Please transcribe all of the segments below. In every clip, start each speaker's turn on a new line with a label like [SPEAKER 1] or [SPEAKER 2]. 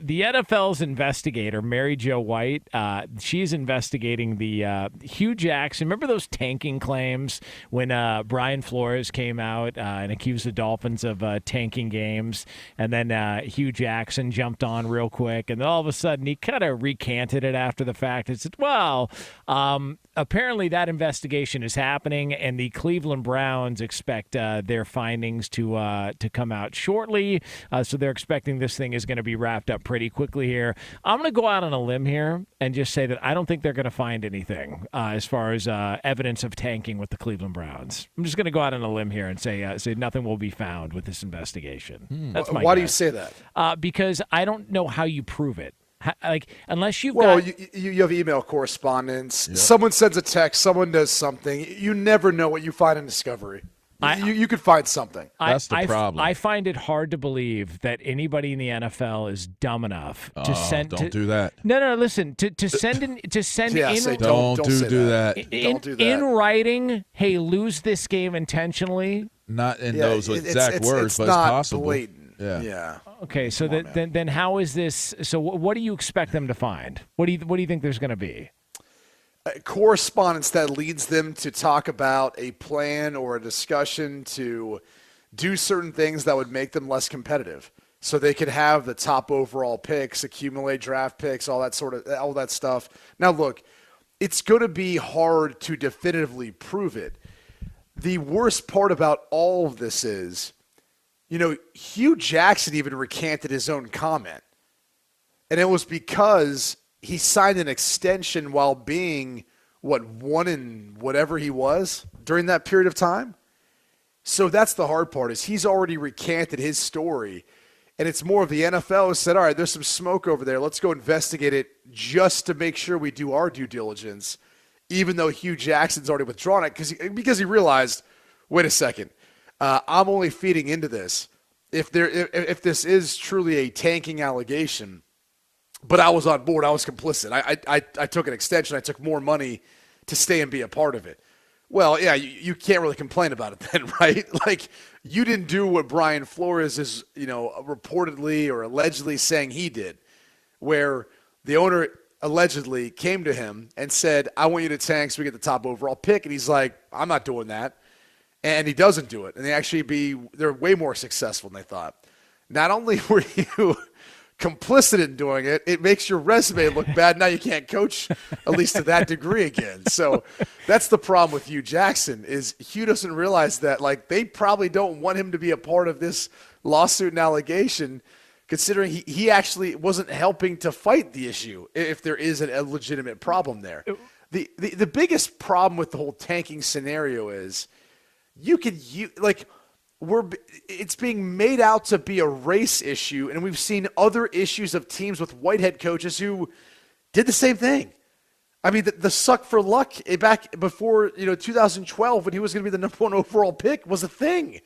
[SPEAKER 1] The NFL's investigator, Mary Jo White, she's investigating the Hugh Jackson. Remember those tanking claims when Brian Flores came out and accused the Dolphins of tanking games, and then Hugh Jackson jumped on real quick, and then all of a sudden he kind of recanted it after the fact and said, well, apparently that investigation is happening, and the Cleveland Browns expect their findings to come out shortly. So they're expecting this thing is going to be wrapped up pretty quickly here. I'm going to go out on a limb here and just say that I don't think they're going to find anything as far as evidence of tanking with the Cleveland Browns. I'm just going to go out on a limb here and say nothing will be found with this investigation. That's my
[SPEAKER 2] Why
[SPEAKER 1] guess.
[SPEAKER 2] do you say that?
[SPEAKER 1] Because I don't know how you prove it. Unless you've
[SPEAKER 2] Well,
[SPEAKER 1] got...
[SPEAKER 2] you have email correspondence. Yep. Someone sends a text. Someone does something. You never know what you find in Discovery. You could find something.
[SPEAKER 3] That's the problem.
[SPEAKER 1] I find it hard to believe that anybody in the NFL is dumb enough to send.
[SPEAKER 3] Don't do that.
[SPEAKER 1] No. Listen, to send in Don't
[SPEAKER 3] do that.
[SPEAKER 2] Don't do that.
[SPEAKER 1] In writing. Hey, lose this game intentionally.
[SPEAKER 3] Not in those exact words,
[SPEAKER 2] it's
[SPEAKER 3] but
[SPEAKER 2] not
[SPEAKER 3] it's possible.
[SPEAKER 2] Blatant.
[SPEAKER 3] Yeah.
[SPEAKER 1] Okay, so then how is this? So what do you expect them to find? What do you think there's going to be?
[SPEAKER 2] Correspondence that leads them to talk about a plan or a discussion to do certain things that would make them less competitive, so they could have the top overall picks, accumulate draft picks, all that stuff. Now, look, it's going to be hard to definitively prove it. The worst part about all of this is, Hugh Jackson even recanted his own comment, and it was because he signed an extension while being, one in whatever he was during that period of time. So that's the hard part, is he's already recanted his story. And it's more of the NFL has said, all right, there's some smoke over there. Let's go investigate it just to make sure we do our due diligence, even though Hugh Jackson's already withdrawn it because he realized, wait a second, I'm only feeding into this. If this is truly a tanking allegation, but I was on board. I was complicit. I took an extension. I took more money to stay and be a part of it. Well, yeah, you can't really complain about it then, right? Like, you didn't do what Brian Flores is, reportedly or allegedly saying he did, where the owner allegedly came to him and said, I want you to tank so we get the top overall pick. And he's like, I'm not doing that. And he doesn't do it. And they're way more successful than they thought. Not only were you complicit in doing it, it makes your resume look bad. Now you can't coach, at least to that degree again. So that's the problem with Hugh Jackson, is Hugh doesn't realize that, they probably don't want him to be a part of this lawsuit and allegation, considering he actually wasn't helping to fight the issue if there is a legitimate problem there. The biggest problem with the whole tanking scenario is it's being made out to be a race issue, and we've seen other issues of teams with white head coaches who did the same thing. I mean, the suck for luck back before 2012, when he was going to be the number 1 overall pick, was a thing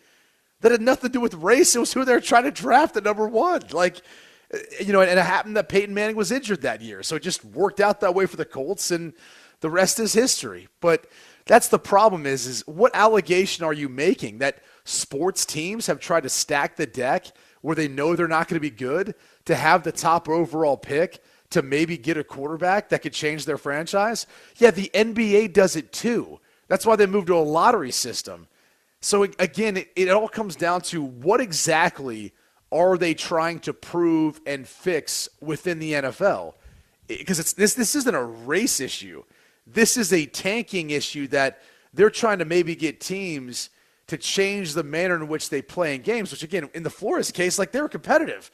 [SPEAKER 2] that had nothing to do with race. It was who they were trying to draft at number 1. And it happened that Peyton Manning was injured that year, so it just worked out that way for the Colts, and the rest is history. But that's the problem is what allegation are you making that sports teams have tried to stack the deck where they know they're not going to be good to have the top overall pick to maybe get a quarterback that could change their franchise? Yeah, the NBA does it too. That's why they moved to a lottery system. So again, it all comes down to what exactly are they trying to prove and fix within the NFL? Because this isn't a race issue. This is a tanking issue that they're trying to maybe get teams to change the manner in which they play in games, which, again, in the Flores case, they were competitive.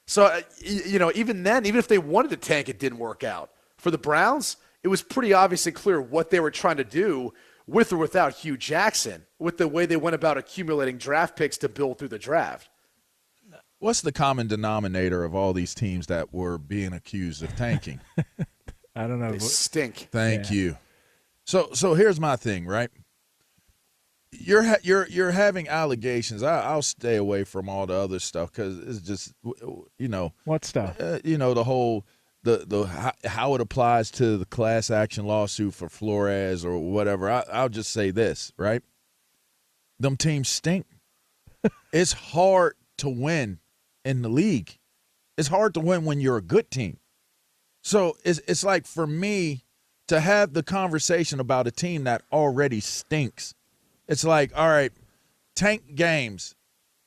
[SPEAKER 2] So, even then, even if they wanted to tank, it didn't work out. For the Browns, it was pretty obviously clear what they were trying to do with or without Hugh Jackson, with the way they went about accumulating draft picks to build through the draft.
[SPEAKER 3] What's the common denominator of all these teams that were being accused of tanking?
[SPEAKER 1] I don't know.
[SPEAKER 2] They stink.
[SPEAKER 3] Thank you. So here's my thing, right? You're having allegations. I'll stay away from all the other stuff because it's just
[SPEAKER 1] what stuff?
[SPEAKER 3] The whole how it applies to the class action lawsuit for Flores or whatever. I'll just say this, right? Them teams stink. It's hard to win in the league. It's hard to win when you're a good team. So it's like for me to have the conversation about a team that already stinks. It's like, all right, tank games.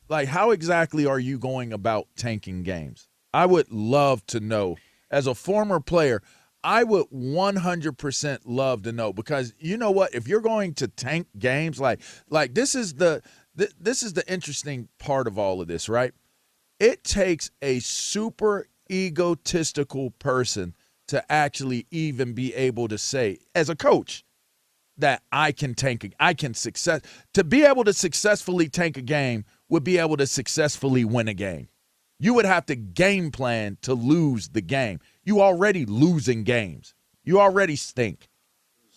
[SPEAKER 3] Like, how exactly are you going about tanking games? I would love to know. As a former player, I would 100% love to know, because you know what? If you're going to tank games, like this is the interesting part of all of this, right? It takes a super egotistical person to actually even be able to say, as a coach, that I can to be able to successfully tank a game would be able to successfully win a game. You would have to game plan to lose the game. You already losing games. You already stink.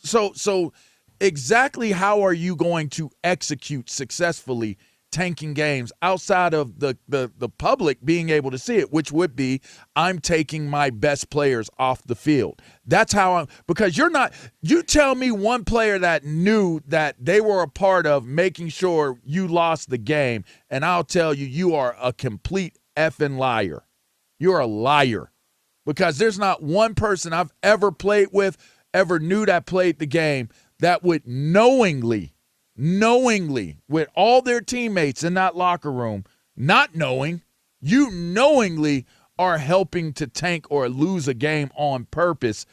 [SPEAKER 3] So exactly how are you going to execute successfully tanking games outside of the public being able to see it, which would be, I'm taking my best players off the field. That's how because you tell me one player that knew that they were a part of making sure you lost the game, and I'll tell you, you are a complete effing liar. You're a liar, because there's not one person I've ever played with, ever knew that played the game, that would knowingly, with all their teammates in that locker room, not knowing, you knowingly are helping to tank or lose a game on purpose.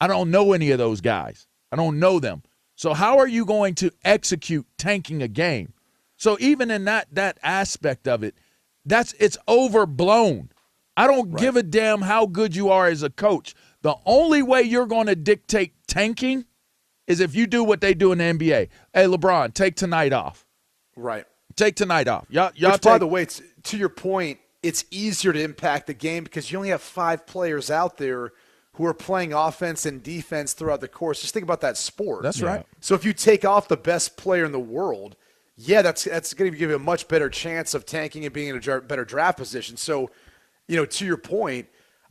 [SPEAKER 3] I don't know any of those guys. I don't know them. So how are you going to execute tanking a game? So even in that aspect of it, it's overblown. I don't give a damn how good you are as a coach. The only way you're going to dictate tanking is if you do what they do in the NBA. Hey, LeBron, take tonight off.
[SPEAKER 2] Right.
[SPEAKER 3] Take tonight off.
[SPEAKER 2] Which, by the way, to your point, it's easier to impact the game because you only have 5 players out there who are playing offense and defense throughout the course. Just think about that sport.
[SPEAKER 3] That's right.
[SPEAKER 2] So if you take off the best player in the world, that's going to give you a much better chance of tanking and being in a better draft position. So, to your point,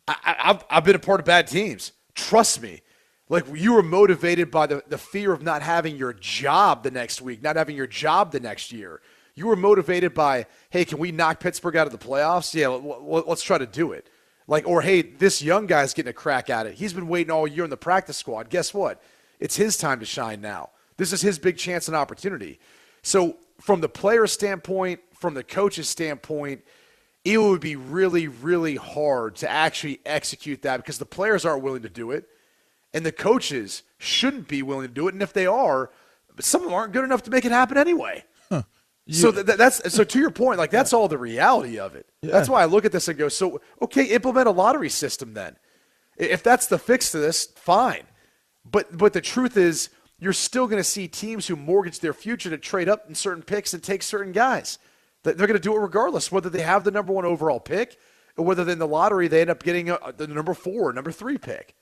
[SPEAKER 2] I've been a part of bad teams. Trust me. Like, you were motivated by the fear of not having your job the next week, not having your job the next year. You were motivated by, hey, can we knock Pittsburgh out of the playoffs? Yeah, let's try to do it. Like, or, hey, this young guy's getting a crack at it. He's been waiting all year in the practice squad. Guess what? It's his time to shine now. This is his big chance and opportunity. So from the player standpoint, from the coach's standpoint, it would be really, really hard to actually execute that because the players aren't willing to do it. And the coaches shouldn't be willing to do it. And if they are, some of them aren't good enough to make it happen anyway. So so to your point, like, that's all the reality of it. Yeah. That's why I look at this and go, so, okay, implement a lottery system then. If that's the fix to this, fine. But the truth is, you're still going to see teams who mortgage their future to trade up in certain picks and take certain guys. They're going to do it regardless, whether they have the number 1 overall pick or whether in the lottery they end up getting the number 4 or number 3 pick.